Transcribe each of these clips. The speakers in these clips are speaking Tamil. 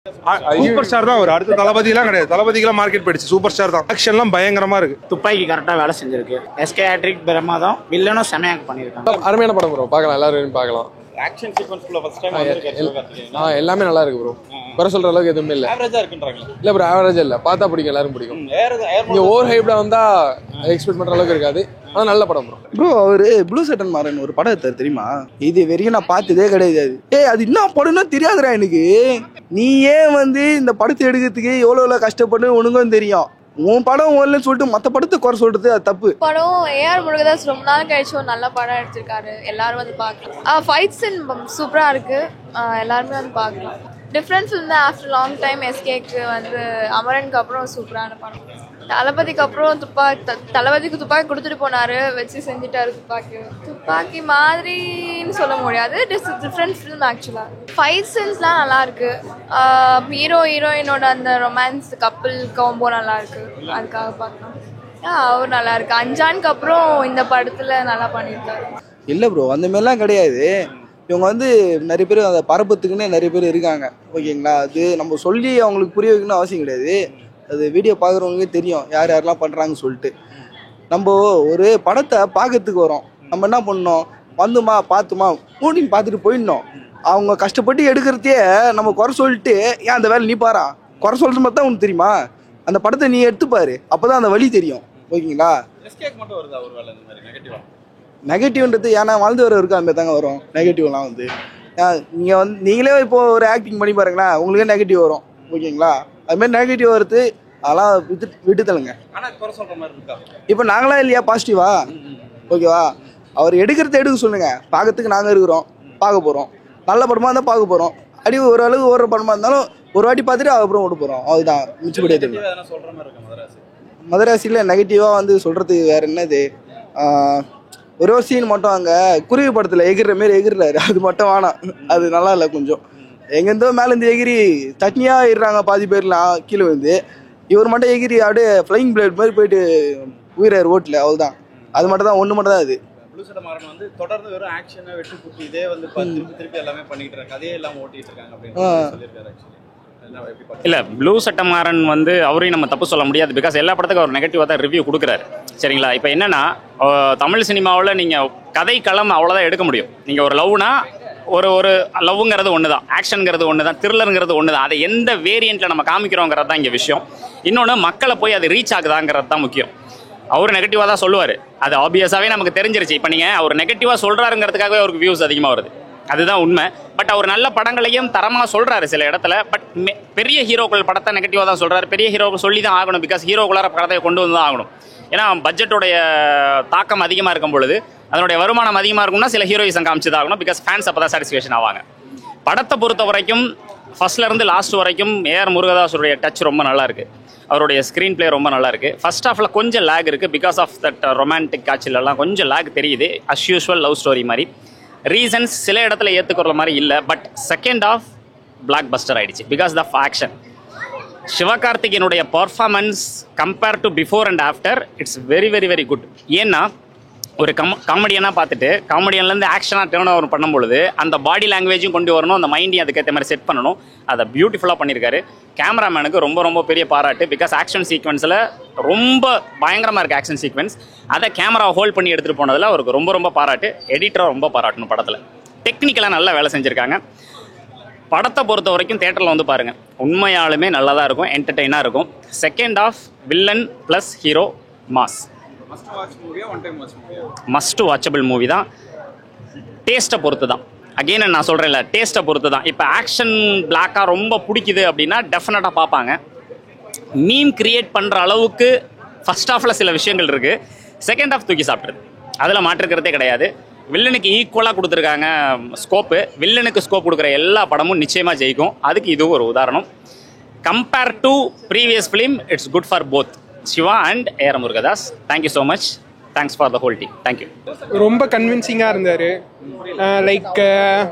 சூப்பர் ஸ்டார் தான். ஒரு அடுத்த தளபதிலாம் கிடையாது. தளபதிக்கெல்லாம் மார்க்கெட் போயிடுச்சு. சூப்பர் ஸ்டார் தான். ஆக்ஷன்லாம் பயங்கரமா இருக்கு. துப்பாக்கி கரெக்டாக வேலை செஞ்சிருக்கு. எஸ்கே ஹேட்ரிக் பிரமாதம். வில்லனும் செமையாக பண்ணியிருக்காங்க. அருமையான படம் ப்ரோ. பார்க்கலாம், எல்லாரும் பார்க்கலாம். ஆக்ஷன் சீக்வென்ஸ்க்குள்ள ஃபர்ஸ்ட் டைம் வந்திருக்காரு. எல்லாமே நல்லா இருக்கு ப்ரோ. குறை சொல்ற அளவுக்கு எதுவுமே இல்லை. ஆவரேஜா இருக்குன்றாங்க. இல்லை ப்ரோ, ஆவரேஜா இல்லை. பார்த்தா பிடிக்கும், எல்லாரும் பிடிக்கும். இங்கே ஓவர் ஹைப்டா வந்தா எக்ஸ்பெக்ட் பண்ற அளவுக்கு இருக்காது. ஆனால் நல்ல படம் ப்ரோ. ப்ரோ அவரு ப்ளூ சட்டன் மாறன் ஒரு படம் எடுத்தாரு தெரியுமா? இது வரையும் நான் பார்த்ததே கிடையாது. அது என்ன படம்னா தெரியாதுடா எனக்கு. நீ ஏன் இந்த படத்தை எடுக்கிறதுக்கு எவ்வளோ கஷ்டப்பட்டு உனக்கும் தெரியும். உன் படம் வரலன்னு சொல்லிட்டு மற்ற படத்தை குறை சொல்றது அது தப்பு. படம் ஏஆர் முருகதாஸ் ரொம்ப நாள் கழிச்சு ஒரு நல்ல படம் எடுத்திருக்காரு. எல்லாரும் பார்க்கலாம். ஃபைட் சீன் சூப்பரா இருக்கு. எல்லாருமே பார்க்கலாம். டிஃப்ரெண்ட் ஃபிலிம் தான். ஆஃப்டர் லாங் டைம் எஸ்கேக்கு அமரனுக்கு அப்புறம் சூப்பரான படம். தளபதிக்கு அப்புறம் தளபதிக்கு துப்பாக்கி கொடுத்துட்டு போனாரு, வச்சு செஞ்சுட்டாரு. துப்பாக்கி மாதிரின்னு சொல்ல முடியாது. டிஃப்ரெண்ட் ஃபிலிம் ஆக்சுவலா. ஃபைட் சீன்ஸ்லாம் நல்லா இருக்கு. ஹீரோ ஹீரோயினோட அந்த ரொமான்ஸ் கப்பிள் காம்போ நல்லா இருக்கு. அதுக்காக பார்க்கலாம். அவர் நல்லா இருக்கு. அஞ்சானுக்கு அப்புறம் இந்த படத்துல நல்லா பண்ணியிருக்காரு. இல்லை ப்ரோ, அந்த மாதிரிலாம் கிடையாது. இவங்க நிறைய பேர் அந்த பரப்பத்துக்குன்னு நிறைய பேர் இருக்காங்க. ஓகேங்களா? அது நம்ம சொல்லி அவங்களுக்கு புரிய வைக்கணும்னு அவசியம் கிடையாது. அது வீடியோ பார்க்குறவங்களுக்கே தெரியும் யார் யாரெல்லாம் பண்ணுறாங்கன்னு சொல்லிட்டு. நம்ம ஒரு படத்தை பார்க்கறதுக்கு வரோம். நம்ம என்ன பண்ணோம்? வந்துமா பார்த்துமா மூடின்னு பார்த்துட்டு போயிடணும். அவங்க கஷ்டப்பட்டு எடுக்கிறதையே நம்ம குறை சொல்லிட்டு ஏன் அந்த வேலை நீ பாரா குறை சொல்கிறது மாதிரி தான் உனக்கு தெரியுமா? அந்த படத்தை நீ எடுத்துப்பாரு, அப்போ தான் அந்த வழி தெரியும். ஓகேங்களா? நெகட்டிவ்ன்றது ஏன்னா வாழ்ந்து வர இருக்கு அந்த தாங்க வரும். நெகட்டிவ்லாம் நீங்கள் நீங்களே இப்போ ஒரு ஆக்டிங் பண்ணி பாருங்களேன், உங்களுக்கே நெகட்டிவ் வரும். ஓகேங்களா? அதுமாதிரி நெகட்டிவ் வருது, அதெல்லாம் விட்டுத்தலுங்க. இப்போ நாங்களாம் இல்லையா பாசிட்டிவா? ஓகேவா? அவர் எடுக்கிறத எடுக்க சொல்லுங்க. பார்க்கறதுக்கு நாங்கள் இருக்கிறோம், பார்க்க போகிறோம். நல்ல படமாக இருந்தால் பார்க்க போகிறோம். அடி ஓரளவுக்கு ஓடுற படமாக இருந்தாலும் ஒரு வாட்டி பார்த்துட்டு அதுக்கப்புறம் விட போகிறோம். அதுதான் மிச்சப்படியே தெரியும். மதராசியில் நெகட்டிவாக சொல்கிறதுக்கு வேறு என்னது? ஒரே ஒரு சீன் மட்டும் அங்கே குருவி படத்தில் எகிற மாரி எகிர்றாரு, அது மட்டும் வேணாம். அது நல்லா இல்லை கொஞ்சம். எங்கேருந்தோ மேலேருந்து எகிரி சட்னியாக ஏறுறாங்க பாதி பேர்லாம் கீழே இவர் மட்டும் எகிரி அப்படியே ஃப்ளைங் பிளேட் மாதிரி போயிட்டு உயிரார் ஓட்டில். அவ்வளோதான். அது மட்டும் தான், ஒன்று மட்டும் தான். அது தொடர்ந்து வெறும் ஆக்ஷனை வெட்டி குட்டி இதே திருப்பி எல்லாமே பண்ணிட்டு இருக்காங்க. அதே எல்லாம் ஓட்டிட்டு இருக்காங்க அப்படின்னு சொல்லியிருக்காரு. இல்லை, ப்ளூ சட்டமாறன் அவரையும் நம்ம தப்பு சொல்ல முடியாது. பிகாஸ் எல்லா படத்துக்கும் அவர் நெகட்டிவாக தான் ரிவ்யூ கொடுக்குறாரு. சரிங்களா? இப்போ என்னன்னா, தமிழ் சினிமாவில் நீங்கள் கதை களம் அவ்வளோதான் எடுக்க முடியும். நீங்கள் ஒரு லவ்னா ஒரு லவ்ங்கிறது ஒன்று தான், ஆக்ஷனுங்கிறது ஒன்று தான், த்ரில்லருங்கிறது ஒன்று தான். அதை எந்த வேரியண்ட்டில் நம்ம காமிக்கிறோங்கிறது தான் இங்கே விஷயம். இன்னொன்று, மக்களை போய் அது ரீச் ஆகுதாங்கிறது தான் முக்கியம். அவர் நெகட்டிவாக தான் சொல்லுவார். அது ஆப்வியஸாகவே நமக்கு தெரிஞ்சிருச்சு. இப்போ நீங்கள் அவர் நெகட்டிவாக சொல்கிறாருங்கிறதுக்காகவே அவருக்கு வியூஸ் அதிகமாக வருது. அதுதான் உண்மை. பட் அவர் நல்ல படங்களையும் தரமாக சொல்கிறாரு சில இடத்துல. பட் பெரிய ஹீரோக்கள் படத்தை நெகட்டிவாக தான் சொல்கிறாரு. பெரிய ஹீரோக்கள் சொல்லி தான் ஆகணும். பிகாஸ் ஹீரோக்குள்ளார படத்தை கொண்டு வந்து தான் ஆகணும். ஏன்னா பட்ஜெட்டோடைய தாக்கம் அதிகமாக இருக்கும் பொழுது, அதனுடைய வருமானம் அதிகமாக இருக்கும்னா சில ஹீரோயிசம் காமிச்சு தான் ஆகணும். பிகாஸ் ஃபேன்ஸ் அப்போ தான் சாட்டிஸ்ஃபேக்ஷன் ஆவாங்க. படத்தை பொறுத்த வரைக்கும் ஃபர்ஸ்ட்லேருந்து லாஸ்ட் வரைக்கும் ஏஆர் முருகதாஸுடைய டச் ரொம்ப நல்லா இருக்குது. அவருடைய ஸ்க்ரீன் பிளே ரொம்ப நல்லா இருக்குது. ஃபர்ஸ்ட் ஹாஃபில் கொஞ்சம் லேக் இருக்குது. பிகாஸ் ஆஃப் தட் ரொமான்டிக் காட்சிலெல்லாம் கொஞ்சம் லேக் தெரியுது. அஸ் யூஸ்வல் லவ் ஸ்டோரி மாதிரி. ரீசன்ஸ் சில இடத்துல ஏற்றுக்கிற மாதிரி இல்லை. But second half blockbuster ஆகிடுச்சு பிகாஸ் ஆஃப் ஆக்ஷன். சிவகார்த்திகேயனுடைய performance compare to before and after it's very very very good. ஏன்னா ஒரு காமெடியனாக பார்த்துட்டு காமெடியன்லேருந்து ஆக்ஷனாக டேர்ன் ஓவர் பண்ணும்பொழுது அந்த பாடி லாங்குவேஜும் கொண்டு வரணும், அந்த மைண்டையும் அதுக்கேற்ற மாதிரி செட் பண்ணணும். அதை பியூட்டிஃபுல்லாக பண்ணியிருக்காரு. கேமராமேனுக்கு ரொம்ப ரொம்ப பெரிய பாராட்டு. பிகாஸ் ஆக்ஷன் சீக்வன்ஸில் ரொம்ப பயங்கரமாக இருக்குது ஆக்ஷன் சீக்வன்ஸ். அதை கேமரா ஹோல்ட் பண்ணி எடுத்துகிட்டு போனதில் அவருக்கு ரொம்ப ரொம்ப பாராட்டு. எடிட்டரை ரொம்ப பாராட்டணும். படத்தில் டெக்னிக்கலாக நல்லா வேலை செஞ்சுருக்காங்க. படத்தை பொறுத்த வரைக்கும் தேட்டரில் பாருங்கள், உண்மையாலுமே நல்லா தான் இருக்கும், என்டர்டெயினாக இருக்கும். Second half villain plus hero mass. Must watchable movie தான். டேஸ்ட்டை பொறுத்து தான். அகெயின் நான் சொல்கிறேன்ல, டேஸ்ட்டை பொறுத்து தான். இப்போ ஆக்ஷன் பிளாக்காக ரொம்ப பிடிக்குது அப்படின்னா டெஃபினட்டாக பார்ப்பாங்க. மீம் கிரியேட் பண்ணுற அளவுக்கு ஃபர்ஸ்ட் ஹாஃபில் சில விஷயங்கள் இருக்குது. செகண்ட் ஹாஃப் தூக்கி சாப்பிட்றது, அதில் மாற்றுக்கிறதே கிடையாது. வில்லனுக்கு ஈக்குவலாக கொடுத்துருக்காங்க ஸ்கோப்பு. வில்லனுக்கு ஸ்கோப் கொடுக்குற எல்லா படமும் நிச்சயமாக ஜெயிக்கும். அதுக்கு இதுவும் ஒரு உதாரணம். Compare to previous film it's good for both Siva and AR Murugadoss. Thank you so much. Thanks for the whole team. Thank you. ரொம்ப கன்வின்சிங்காக இருந்தார். லைக்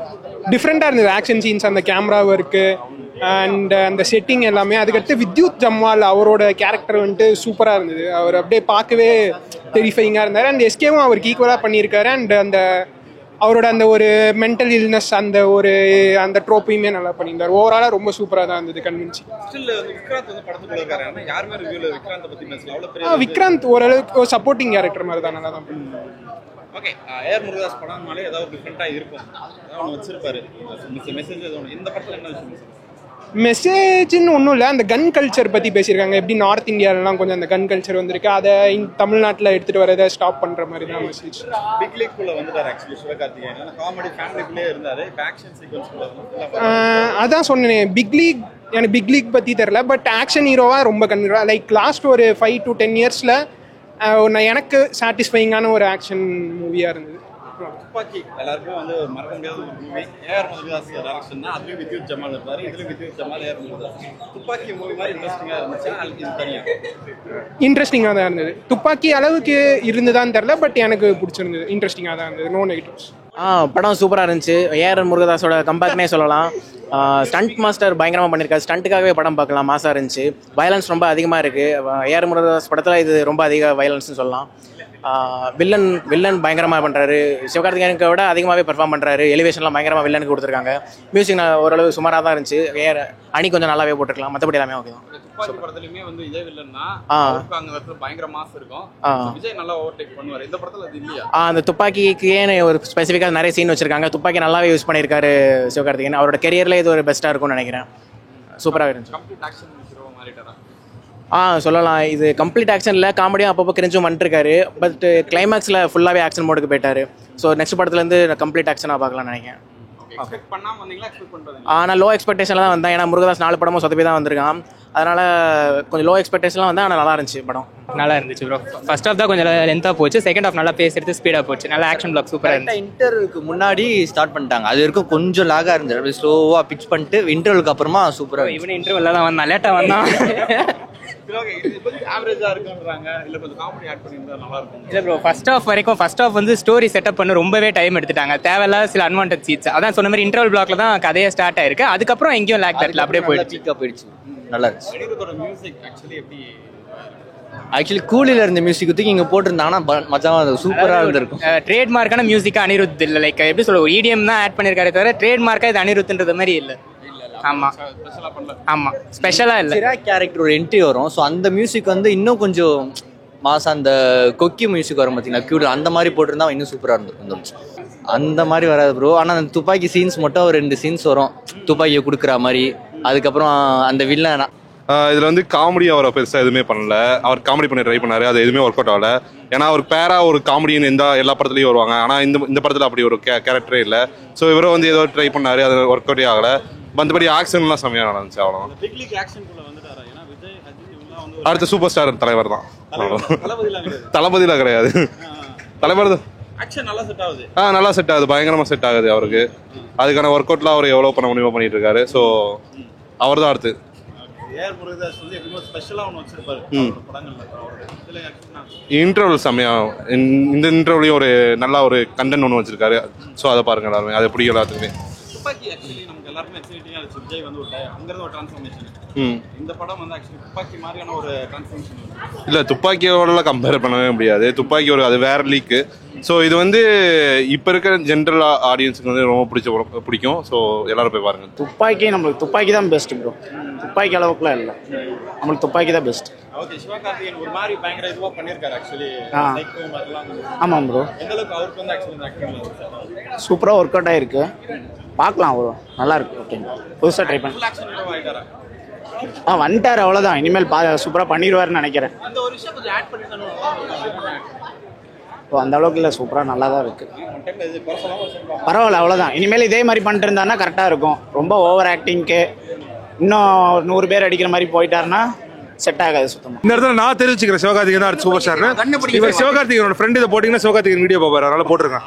டிஃப்ரெண்ட்டாக இருந்தது ஆக்ஷன் சீன்ஸ், அந்த கேமரா ஒர்க்கு அண்ட் அந்த செட்டிங் எல்லாமே. அதுக்கடுத்து வித்யுத் ஜம்வால் அவரோட கேரக்டர் சூப்பராக இருந்தது. அவர் அப்படியே பார்க்கவே டெரிஃபைங்காக இருந்தார். அண்ட் எஸ்கேவும் அவருக்கு ஈக்குவலாக பண்ணியிருக்காரு. அண்ட் அந்த அவரோட அந்த ஒரு மென்டல் இல்னஸ் அந்த ட்ரோப்பையுமே நல்லா பண்ணியிருந்தார். ஓவராலாக ரொம்ப சூப்பராக தான் இருந்தது, கன்வின்சிங். ஸ்டில் வந்து விக்ராந்த் வந்து படத்துக்குள்ள இருக்காரு. ஆனா யாருமே ரிவ்யூல விக்ராந்த் பத்தி பேசல. அவ்வளவு பெரிய விக்ராந்த் ஓரளவுக்கு ஒரு சப்போர்ட்டிங் கேரக்டர் மாதிரி தான், நல்லா தான் பண்ணியிருந்தார். ஓகே, ஏஆர் முருகதாஸ் படம்னாலே ஏதாவது டிஃப்ரெண்டா இருக்கும், ஏதாவது ஒன்று வச்சிருப்பாரு, மெசேஜ் ஏதோ ஒன்று. இந்த படத்துல என்ன விஷயம்? மெசேஜ்னு ஒன்றும் இல்லை, அந்த கன் கல்ச்சர் பற்றி பேசியிருக்காங்க. எப்படி நார்த் இந்தியாவிலலாம் கொஞ்சம் அந்த கன் கல்ச்சர் வந்திருக்கு, அதை தமிழ்நாட்டில் எடுத்துகிட்டு வரதை ஸ்டாப் பண்ணுற மாதிரி தான் மெசேஜ். பிக் லீக்குள்ள வந்துட்டார் ஆக்சுவலி சிவகார்த்திகேயன். காமெடி ஃபேமிலிக்குள்ளே இருந்தார். இப்போ ஆக்ஷன் சீக்வன்ஸ்குள்ள அதான் சொன்னேன், பிக் லீக் எனக்கு பிக் லீக் பற்றி தெரில, பட் ஆக்ஷன் ஹீரோவாக ரொம்ப கன்வீரா. லைக் லாஸ்ட் ஒரு 5 to 10 இயர்ஸில் எனக்கு சாட்டிஸ்ஃபைங்கான ஒரு ஆக்ஷன் மூவியாக இருந்தது. துப்பாக்கி எல்லாருக்கும் வந்து மறக்க முடியாத ஒரு மூவி. ஏஆர் முருகதாஸ் டைரக்ஷன் தான். அதுலயும் வித்யுத் ஜமால் இருப்பாரு, இதுலயும் வித்யுத் ஜமால், ஏஆர் முருகதாஸ். துப்பாக்கி மூவி மாதிரி இன்ட்ரெஸ்டிங்கா இருந்துச்சு. இது தனியா இன்ட்ரெஸ்டிங்காக தான் இருந்தது. துப்பாக்கி அளவுக்கு இருந்துதான்னு தெரில, பட் எனக்கு பிடிச்சிருந்தது, இன்ட்ரெஸ்டிங்காக தான் இருந்தது, நோ நெகட்டிவ்ஸ். படம் சூப்பராக இருந்துச்சு. ஏஆர் முருகதாஸோட கம்பேக்னே சொல்லலாம். ஸ்டண்ட் மாஸ்டர் பயங்கரமாக பண்ணியிருக்காரு. ஸ்டண்ட்டுக்காகவே படம் பார்க்கலாம், மாசாக இருந்துச்சு. வயலன்ஸ் ரொம்ப அதிகமாக இருக்குது. ஏஆர் முருகதாஸ் படத்தில் இது ரொம்ப அதிக வயலன்ஸ்னு சொல்லலாம். வில்லன் பயங்கரமாக பண்ணுறாரு. சிவகார்த்திகேயனுக்கு விட அதிகமாகவே பெர்ஃபார்ம் பண்ணுறாரு. எலிவேஷன்லாம் பயங்கரமாக வில்லனுக்கு கொடுத்துருக்காங்க. மியூசிக் ஓரளவு சுமாராக தான் இருந்துச்சு. அணி கொஞ்சம் நல்லாவே போட்டிருக்கலாம், மற்றபடி எல்லாமே ஓகே தான். துப்பாக்கி படத்துலயுமே வந்து இதே வில்லன் தான். பயங்கர மாஸ் இருக்கும். விஜய் நல்லா ஓவர்டேக் பண்ணுவார். இந்த படத்துல அது இல்லையா? அந்த துப்பாக்கிக்கு ஒரு ஸ்பெசிஃபிக்காக நிறைய சீன் வச்சிருக்காங்க. துப்பாக்கி நல்லாவே யூஸ் பண்ணியிருக்காரு சிவகார்த்திகேயன். அவரோட கெரியரில் இது ஒரு பெஸ்ட்டாக இருக்கும்னு நினைக்கிறேன். சூப்பராக இருந்துச்சு. கம்ப்ளீட் ஆக்ஷன் ஹீரோ மாறிட்டாரா? சொல்லலாம். இது கம்ப்ளீட் ஆக்ஷனில் காமெடியும் அப்பப்போ கிரிஞ்சும் பண்ணிருக்காரு. பட் கிளைமேக்ஸில் ஃபுல்லாகவே ஆக்ஷன் மோடுக்கு போயிட்டாரு. ஸோ நெக்ஸ்ட் படத்துலேருந்து கம்ப்ளீட் ஆக்ஷனாக பார்க்கலாம்னு நினைக்கிறேன். ஆனால் லோ எக்ஸ்பெக்டேஷனில் தான் வந்தேன். ஏன்னா முருகதாஸ் 4 படமும் சொதப்பி தான் வந்திருக்கான். அதனால் கொஞ்சம் லோ எக்ஸ்பெக்டேஷன்லாம் வந்தேன். ஆனால் நல்லா இருந்துச்சு படம். நல்லா இருந்துச்சு ப்ரோ. ஃபர்ஸ்ட் ஹாஃப் தான் கொஞ்சம் லென்த்தாக போச்சு. செகண்ட் ஹாஃப் நல்லா பேசுறது ஸ்பீடாக போச்சு. நல்லா ஆக்ஷன் பிளாக் சூப்பராக இருந்துச்சு. இன்டர்வலுக்கு முன்னாடி ஸ்டார்ட் பண்ணிட்டாங்க. அது வரைக்கும் கொஞ்சம் லாகாக இருந்தது. அப்படி ஸ்லோவாக பிச் பண்ணிட்டு இன்டர்வலுக்கு அப்புறமா சூப்பராக. இவனு இன்டர்வலில் தான் வந்தான், லேட்டாக வந்தான். இல்லை ப்ரோ, ஃபர்ஸ்ட் ஹாஃப் வந்து ஸ்டோரி செட்டப் பண்ண ரொம்பவே டைம் எடுத்துட்டாங்க. தேவையில்லாத சில அன்வான்டட் சீட்ஸ். அதான் சொன்ன மாதிரி இன்டர்வல் பிளாக்ல தான் கதையே ஸ்டார்ட் ஆயிருக்கு. அதுக்கப்புறம் எங்கேயும் லேக் தட்டல, அப்படியே போயிடுச்சு. நல்லா இருந்துச்சு. ஆக்சுவலி கூலில இருந்த மியூசிக் தூக்கி இங்க போட்டிருந்தாங்கன்னா மச்சான் சூப்பரா இருந்திருக்கும். ட்ரேட்மார்க்கான மியூசிக்கா அனிருத் இல்லை. லைக் எப்படி சொல்ல, இடிஎம் தான் ஆட் பண்ணிருக்காரு தவிர ட்ரேட்மார்க்கா இது அனிருத்ன்றது மாதிரி இல்லை. ஆமா ஸ்பெஷலா இல்ல. சிராக் கேரக்டர் ஒரு என்ட்ரி வரும். ஸோ அந்த மியூசிக் வந்து இன்னும் கொஞ்சம் மாசம் அந்த கொக்கி மியூசிக் வரும் பார்த்தீங்களா, கியூட், அந்த மாதிரி போட்டிருந்தா இன்னும் சூப்பராக இருந்திருக்கும். அந்த மாதிரி வராது ப்ரோ. ஆனால் அந்த துப்பாக்கி சீன்ஸ் மட்டும் ஒரு 2 சீன்ஸ் வரும், துப்பாக்கியை கொடுக்குற மாதிரி. அதுக்கப்புறம் அந்த வில்லன் இதில் வந்து காமெடி அவரை பெருசாக எதுவுமே பண்ணல. அவர் காமெடி பண்ணி ட்ரை பண்ணாரு, அது எதுவுமே ஒர்க் அவுட் ஆகல. ஏன்னா அவர் பேரா ஒரு காமெடின்னு எல்லா படத்துலையும் வருவாங்க. ஆனால் இந்த படத்தில் அப்படி ஒரு கேரக்டரே இல்லை. ஸோ இவரை வந்து ஏதோ ட்ரை பண்ணாரு, அது ஒர்க் அவுட்டே ஆகலை. மற்றபடி ஆக்ஷன்லாம் செம்மையாக நடந்துச்சு. அவ்வளோதான். அடுத்த சூப்பர் ஸ்டார் தலைவர் தான். தளபதிலாம் கிடையாது, தலைவர் தான். நல்லா செட் ஆகுது, பயங்கரமாக செட் ஆகுது அவருக்கு. அதுக்கான ஒர்க் அவுட்லாம் அவர் எவ்வளோ பண்ண முடியுமோ பண்ணிட்டு இருக்காரு. ஸோ அவர் தான் அடுத்து. இன்டர்வல் செம்மையா, இந்த இன்டர்வலையும் ஒரு நல்ல ஒரு கண்டென்ட் ஒன்று வச்சிருக்காரு. ஸோ அதை பாருங்க எல்லாருமே, அதை பிடிக்கும் எல்லாத்துக்குமே. இல்ல துப்பாக்கியோட கம்பேர் பண்ணவே முடியாது. துப்பாக்கி ஒரு அது வேற லீக்கு. ஸோ இது வந்து இப்போ இருக்கிற ஜென்ரல் ஆடியன்ஸுக்கு வந்து ரொம்ப பிடிக்கும். ஸோ எல்லாரும் போய் பாருங்க. நம்மளுக்கு துப்பாக்கி தான் பெஸ்ட் ப்ரோ. துப்பாக்கி அளவுக்குலாம் இல்லை, நம்மளுக்கு துப்பாக்கி தான் பெஸ்ட். ஓகே, சிவகார்த்திகேயன் ஒரு மாதிரி பயங்கர இதுவா பண்ணிருக்காரு ஆக்சுவலி. ஆமாம் ப்ரோ, எந்த அளவுக்கு அவருக்கு வந்து ஆக்சுவலி சூப்பராக ஒர்க் அவுட் ஆயிருக்கு. பார்க்கலாம் ப்ரோ, நல்லா இருக்கு. ஓகே, புதுசாக ட்ரை பண்ணி வந்துட்டார், அவ்வளோதான். இனிமேல் சூப்பராக பண்ணிடுவாருன்னு நினைக்கிறேன். இப்போ அந்த அளவுக்கு இல்லை, சூப்பராக நல்லா தான் இருக்கு. பரவாயில்ல, அவ்வளோதான். இனிமேல் இதே மாதிரி பண்ணிட்டு இருந்தாருன்னா கரெக்டாக இருக்கும். ரொம்ப ஓவர் ஆக்டிங்க்கு இன்னும் 100 பேர் அடிக்கிற மாதிரி போயிட்டாருன்னா செட் ஆகாது சுத்தமாக. இந்த இடத்துல நான் தெரிவிச்சுக்கிறேன், சிவகார்த்திகேயன் தான் சூப்பர் ஸ்டார். இவர் சிவகார்த்திகேயனோட ஃப்ரெண்ட். இதை போட்டிங்கன்னா சிவகார்த்திகேயன் வீடியோ பார்ப்பாரு, அதனால போட்டிருக்கான்.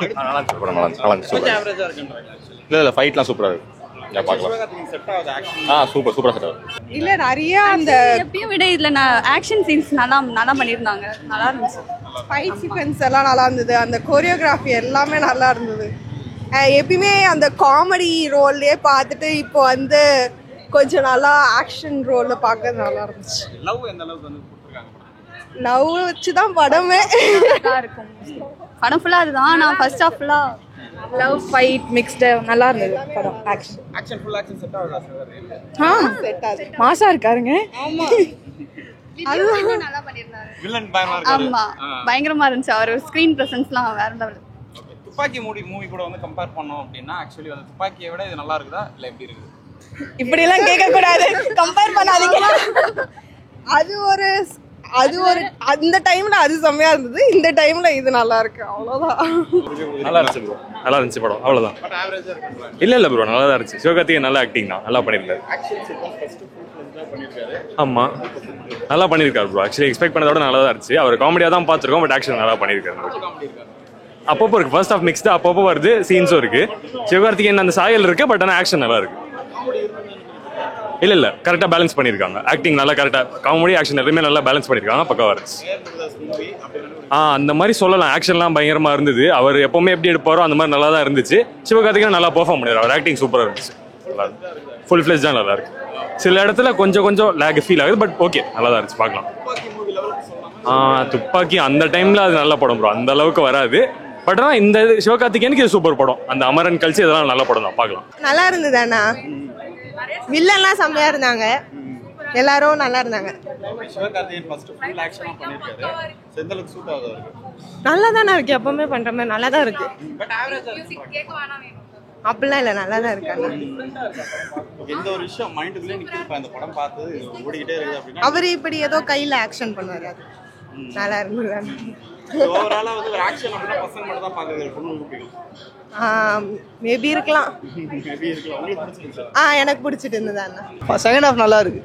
இல்லை ஃபைட்லாம் சூப்பராக இருக்கு. சூப்பரா செட் ஆகுது. இல்ல நிறைய அந்த எப்பயும் விட இதுல ஆக்ஷன் சீன்ஸ் நல்லா பண்ணிருந்தாங்க. நல்லா இருந்துச்சு. ஃபைட் சீக்வென்ஸ் எல்லாம் நல்லா இருந்தது. அந்த கோரியோகிராஃபி எல்லாமே நல்லா இருந்தது. எப்பயுமே அந்த காமெடி ரோல்லே பார்த்துட்டு இப்போ வந்து கொஞ்சம் நல்லா ஆக்ஷன் ரோல்ல பார்க்க நல்லா இருந்துச்சு. லவ் எந்த அளவுக்கு வந்து கொடுத்திருக்காங்க? லவ் வச்சு தான் படமே இருக்கும். படம் ஃபுல்லாக அதுதான். நான் ஃபர்ஸ்ட் ஹாஃப் ஃபுல்லாக லவ் ஃபைட் மிக்ஸ்டு நல்லா இருந்தது படம். ஆக்ஷன் ஃபுல் ஆக்ஷன் செட் ஆகுதா சார்? செட் ஆகுது. மாசா இருக்காருங்க. நல்லா பண்ணியிருந்தாரு. வில்லன் பயமா இருக்காரு. ஆமா பயங்கரமா இருந்துச்சு. அவர் ஸ்கிரீன் பிரசன்ஸ்லாம் வேற லெவல். துப்பாக்கி மூவி கூட வந்து கம்பேர் பண்ணோம் அப்படின்னா ஆக்சுவலி வந்து துப்பாக்கியை விட இது நல்லா இருக்குதா இல்ல எப்படி இருக்குது? இப்படி எல்லாம் கேட்க கூடாது, கம்பேர் பண்ணாதீங்க. அது ஒரு அந்த டைம்ல அது செம்மையா இருந்தது, இந்த டைம்ல இது நல்லா இருக்கு, அவ்வளவுதான். நல்லா இருந்துச்சு ப்ரோ, நல்லா இருந்துச்சு படம், அவ்வளவுதான். இல்ல ப்ரோ நல்லா தான் இருந்துச்சு. சிவகார்த்திகேயன் நல்லா ஆக்டிங் தான், நல்லா பண்ணிருக்காரு. ஆமா நல்லா பண்ணிருக்காரு ப்ரோ. ஆக்சுவலி எக்ஸ்பெக்ட் பண்ணதோட நல்லா தான் இருந்துச்சு. அவர் காமெடியா தான் பார்த்துருக்கோம், பட் ஆக்ஷன் நல்லா பண்ணிருக்காரு. அப்பப்போ இருக்கு, ஃபர்ஸ்ட் ஆஃப் மிக்ஸ்டு அப்பப்போ வருது, சீன்ஸும் இருக்கு. சிவகார்த்திகேயன் அந்த சாயல் இருக்கு, பட் ஆனால் ஆக்ஷன் நல்லா இருக்கு. இல்ல கரெக்டாக பேலன்ஸ் பண்ணியிருக்காங்க. ஆக்டிங் நல்லா கரெக்டாக, காமெடி ஆக்ஷன் எல்லாமே நல்லா பேலன்ஸ் பண்ணியிருக்காங்க, பக்கவா இருந்துச்சு. அந்த மாதிரி சொல்லலாம். ஆக்ஷன்லாம் பயங்கரமா இருந்தது. அவர் எப்பவுமே எப்படி எடுப்பாரோ அந்த மாதிரி நல்லா தான் இருந்துச்சு. சிவகார்த்திகேயன் நல்லா பெர்ஃபார்ம் பண்ணிடுறாரு. அவர் ஆக்டிங் சூப்பராக இருந்துச்சு. நல்லா ஃபுல் ஃபிளெஜ் தான் நல்லா இருக்கு. சில இடத்துல கொஞ்சம் லேக் ஃபீல் ஆகுது, பட் ஓகே நல்லா தான் இருந்துச்சு, பார்க்கலாம். துப்பாக்கி அந்த டைம்ல அது நல்ல படம் ப்ரோ, அந்த அளவுக்கு வராது. பட் ஆனால் இந்த சிவகார்த்திகேயனுக்கு இது சூப்பர் படம். அந்த அமரன் கழிச்சு இதெல்லாம் நல்ல படம் தான், பார்க்கலாம். நல்லா இருந்தது அண்ணா. வில்லன்லாம் செம்மையா இருந்தாங்க, எல்லாரும் நல்லா இருந்தாங்க. சிவகார்த்திகேயன் ஃபர்ஸ்ட் ஃபுல் ஆக்ஷனா பண்ணிருக்காரு. செந்தலுக்கு சூட் ஆகுது அவருக்கு. நல்லா தானே இருக்கு, எப்பவுமே பண்ற மாதிரி நல்லா தான் இருக்கு. பட் ஆவரேஜா இருக்கு. அப்படிலாம் இல்ல, நல்லா தான் இருக்காங்க. எந்த ஒரு விஷயம் மைண்டுக்குள்ளே நிற்கும். அந்த படம் பார்த்து ஓடிக்கிட்டே இருக்குது அப்படின்னா அவர் இப்படி ஏதோ கையில ஆக்ஷன் பண்ணுவாரு, அது நல்லா இருந்தது. ஓவராலா வந்து ஒரு ஆக்ஷன் அப்படின்னா பசங்க மட்டும் தான் பார்க்குறது, பொண்ணுங்களுக்கு பிடிக்கும். மேபி இருக்கலாம். உங்களுக்கு பிடிச்சிருந்துச்சு? எனக்கு பிடிச்சிட்டு இருந்தது அண்ணா. செகண்ட் ஹாஃப் நல்லா இருக்கு.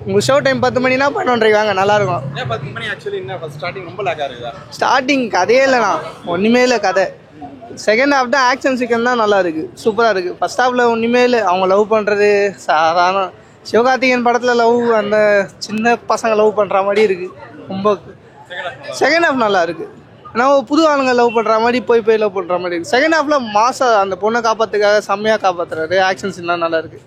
உங்க ஷோ டைம் 10 மணினா 11:30 வாங்க, நல்லா இருக்கும். ஏன் 10 மணி ஆக்சுவலி என்ன ஃபர்ஸ்ட் ஸ்டார்டிங் ரொம்ப லேக்கா இருக்குதா? ஸ்டார்டிங் கதையே இல்லைண்ணா, ஒன்றுமே இல்லை கதை. செகண்ட் ஹாஃப் தான் ஆக்ஷன் சீக்வன்ஸ் தான் நல்லா இருக்கு, சூப்பராக இருக்கு. ஃபர்ஸ்ட் ஹாஃப்ல ஒன்றுமே இல்லை. அவங்க லவ் பண்ணுறது சாதாரண சிவகார்த்திகேயன் படத்தில் லவ், அந்த சின்ன பசங்க லவ் பண்ணுற மாதிரி இருக்கு ரொம்ப. செகண்ட் ஹாஃப் நல்லா இருக்கு. ஏன்னா புது ஆளுங்க லவ் பண்ணுற மாதிரி போய் லவ் பண்ணுற மாதிரி இருக்கு. செகண்ட் ஹாஃப்ல மாசா அந்த பொண்ணை காப்பாற்றுக்காக செம்மையாக காப்பாற்றுறாரு. ஆக்ஷன் சீன்லாம் நல்லா இருக்கு.